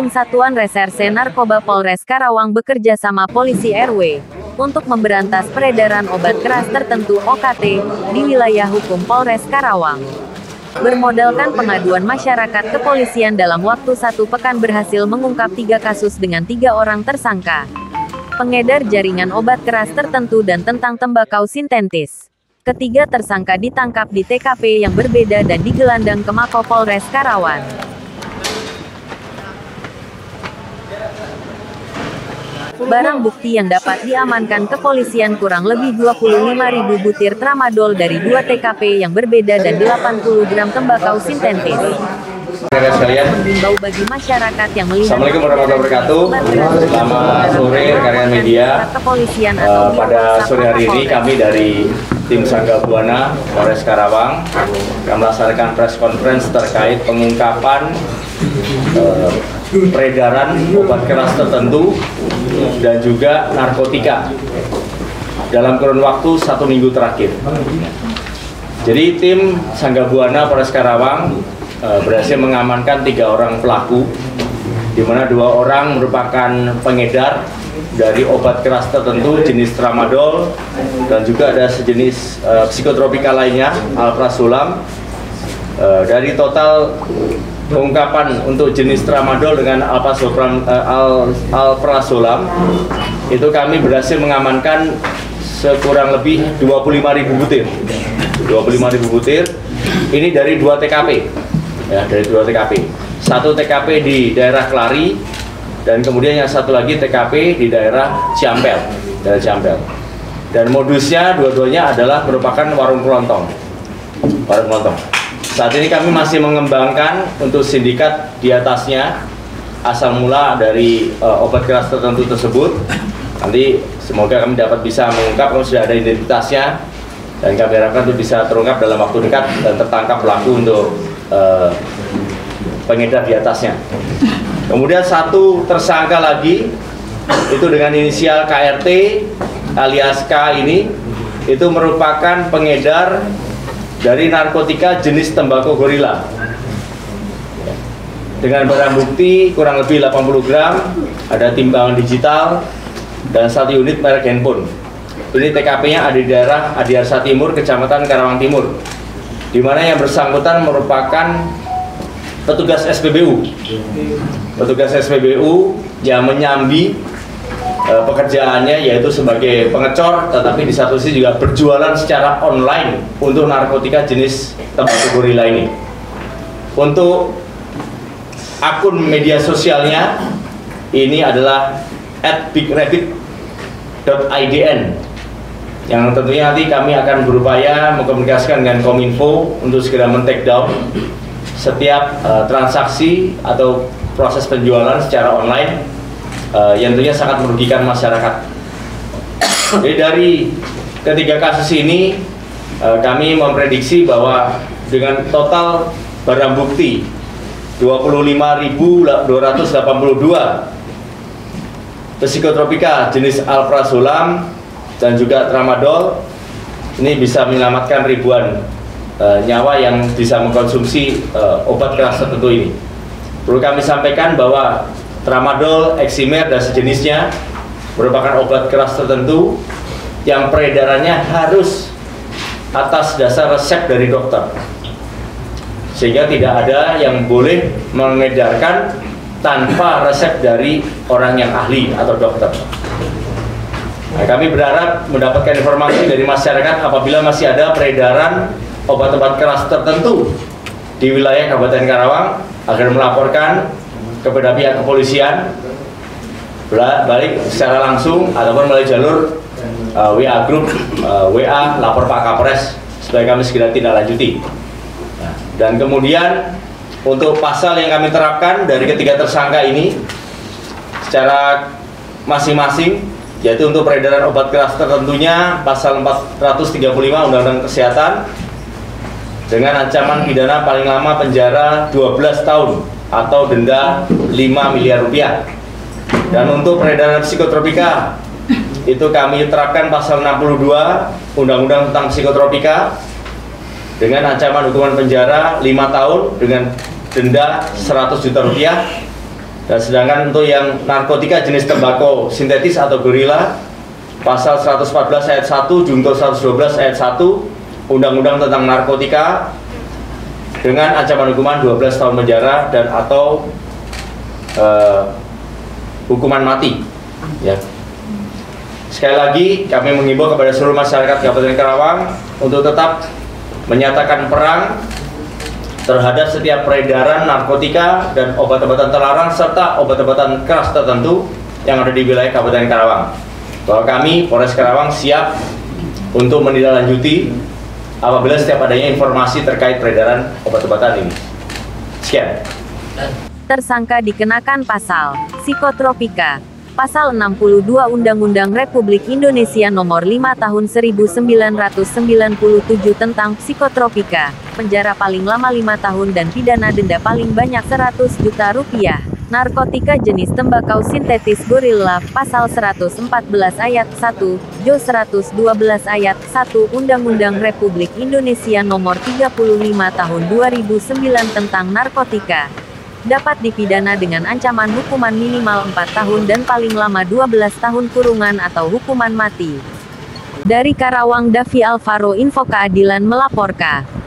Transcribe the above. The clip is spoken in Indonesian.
Tim Satuan Reserse Narkoba Polres Karawang bekerja sama Polisi RW untuk memberantas peredaran obat keras tertentu OKT di wilayah hukum Polres Karawang. Bermodalkan pengaduan masyarakat, kepolisian dalam waktu 1 pekan berhasil mengungkap 3 kasus dengan 3 orang tersangka pengedar jaringan obat keras tertentu dan tentang tembakau sintetis. Ketiga tersangka ditangkap di TKP yang berbeda dan digelandang ke Mako Polres Karawang. Barang bukti yang dapat diamankan kepolisian kurang lebih 25.000 butir tramadol dari 2 TKP yang berbeda dan 80 gram tembakau sintetis. Mengimbau bagi masyarakat yang melihat. Assalamualaikum warahmatullahi wabarakatuh. Selamat sore rekan-rekan media. Kepolisian pada sore hari ini kami dari tim Sangga Buana Polres Karawang akan melaksanakan press conference terkait pengungkapan peredaran obat keras tertentu dan juga narkotika dalam kurun waktu 1 minggu terakhir. Jadi tim Sangga Buana Polres Karawang berhasil mengamankan 3 orang pelaku, di mana 2 orang merupakan pengedar dari obat keras tertentu jenis tramadol dan juga ada sejenis psikotropika lainnya, alprazolam. Dari total pengungkapan untuk jenis tramadol dengan alprazolam itu kami berhasil mengamankan sekurang lebih 25.000 butir. 25.000 butir ini dari 2 TKP. Ya, dari 2 TKP. 1 TKP di daerah Kelari dan kemudian yang satu lagi TKP di daerah Ciampel. Dan modusnya dua-duanya adalah merupakan warung kelontong. Saat ini kami masih mengembangkan untuk sindikat di atasnya, asal mula dari obat keras tertentu tersebut. Nanti semoga kami dapat bisa mengungkap kalau sudah ada identitasnya, dan kami harapkan itu bisa terungkap dalam waktu dekat dan tertangkap pelaku untuk pengedar di atasnya. Kemudian 1 tersangka lagi itu dengan inisial KRT alias K ini itu merupakan pengedar dari narkotika jenis tembakau gorila dengan barang bukti kurang lebih 80 gram, ada timbangan digital dan 1 unit merek handphone. Ini TKP-nya ada di daerah Adiarsa Timur, Kecamatan Karawang Timur, di mana yang bersangkutan merupakan petugas SPBU yang menyambi pekerjaannya yaitu sebagai pengecor, tetapi di satu sisi juga berjualan secara online untuk narkotika jenis tembakau gorila ini. Untuk akun media sosialnya ini adalah @bigrabbit.idn, yang tentunya nanti kami akan berupaya mengkomunikasikan dengan Kominfo untuk segera men-take down setiap transaksi atau proses penjualan secara online yang tentunya sangat merugikan masyarakat. Jadi dari ketiga kasus ini kami memprediksi bahwa dengan total barang bukti 25.282 psikotropika jenis alprazolam dan juga tramadol, ini bisa menyelamatkan ribuan nyawa yang bisa mengkonsumsi obat keras tertentu ini. Perlu kami sampaikan bahwa tramadol, eksimer dan sejenisnya merupakan obat keras tertentu yang peredarannya harus atas dasar resep dari dokter, sehingga tidak ada yang boleh mengedarkan tanpa resep dari orang yang ahli atau dokter. Nah, kami berharap mendapatkan informasi dari masyarakat apabila masih ada peredaran obat-obat keras tertentu di wilayah Kabupaten Karawang agar melaporkan kepada pihak kepolisian, baik secara langsung ataupun melalui jalur WA Group, WA lapor Pak Kapolres, supaya kami segera tindak lanjuti. Nah, dan kemudian untuk pasal yang kami terapkan dari ketiga tersangka ini secara masing-masing, yaitu untuk peredaran obat keras tertentunya pasal 435 Undang-Undang Kesehatan dengan ancaman pidana paling lama penjara 12 tahun atau denda 5 miliar rupiah. Dan untuk peredaran psikotropika itu kami terapkan pasal 62 Undang-Undang tentang psikotropika dengan ancaman hukuman penjara 5 tahun dengan denda 100 juta rupiah. Dan sedangkan untuk yang narkotika jenis tembakau sintetis atau gorila, pasal 114 ayat 1 junto 112 ayat 1 Undang-Undang tentang narkotika dengan ancaman hukuman 12 tahun penjara dan atau hukuman mati. Ya. Sekali lagi kami mengimbau kepada seluruh masyarakat Kabupaten Karawang untuk tetap menyatakan perang terhadap setiap peredaran narkotika dan obat-obatan terlarang serta obat-obatan keras tertentu yang ada di wilayah Kabupaten Karawang. Bahwa kami Polres Karawang siap untuk menindaklanjuti apabila setiap adanya informasi terkait peredaran obat-obatan ini. Sekian. Tersangka dikenakan pasal psikotropika. Pasal 62 Undang-Undang Republik Indonesia Nomor 5 Tahun 1997 tentang psikotropika, penjara paling lama 5 tahun dan pidana denda paling banyak 100 juta rupiah. Narkotika jenis tembakau sintetis gorila, Pasal 114 Ayat 1, Jo 112 Ayat 1 Undang-Undang Republik Indonesia Nomor 35 Tahun 2009 tentang narkotika, dapat dipidana dengan ancaman hukuman minimal 4 tahun dan paling lama 12 tahun kurungan atau hukuman mati. Dari Karawang, Davi Alvaro, Info Keadilan melaporkan.